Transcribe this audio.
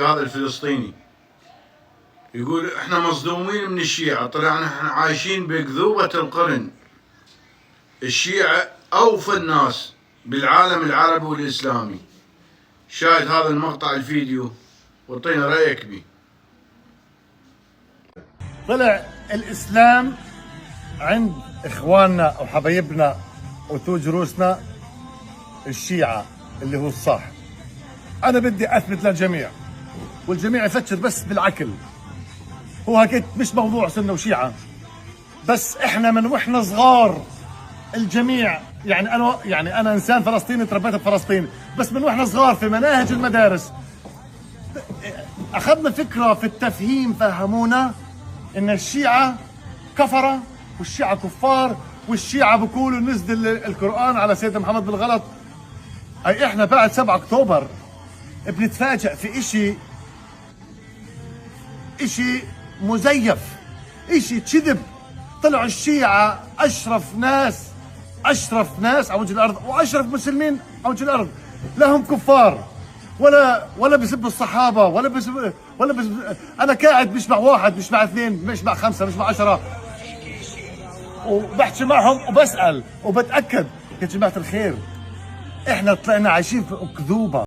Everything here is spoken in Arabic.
هذا الفلسطيني يقول احنا مصدومين من الشيعة، طلعنا احنا عايشين بأكذوبة القرن. الشيعة أوفى الناس بالعالم العربي والإسلامي. شاهد هذا المقطع الفيديو واعطينا رأيك به. طلع الإسلام عند إخواننا وحبايبنا وتوج روسنا الشيعة اللي هو الصح. أنا بدي أثبت للجميع والجميع يفكر بس بالعقل. هو هيك مش موضوع سنة وشيعة، بس إحنا من وإحنا صغار الجميع يعني أنا إنسان فلسطيني تربيت بفلسطين، بس من وإحنا صغار في مناهج المدارس أخذنا فكرة في التفهيم، فهمونا إن الشيعة كفرة والشيعة كفار والشيعة بيقولوا نزل القرآن على سيدنا محمد بالغلط. أي إحنا بعد 7 أكتوبر بنتفاجأ في إشي مزيف، إشي كذب. طلعوا الشيعة أشرف ناس على وجه الأرض وأشرف مسلمين على وجه الأرض، لهم كفار ولا بيسبوا الصحابة ولا بيسبوا أنا قاعد مش مع واحد، مش مع 2، مش مع 5، مش مع 10، وبحكي معهم وبسأل وبتأكد. يا جماعة الخير، إحنا طلعنا عايشين في أكذوبة.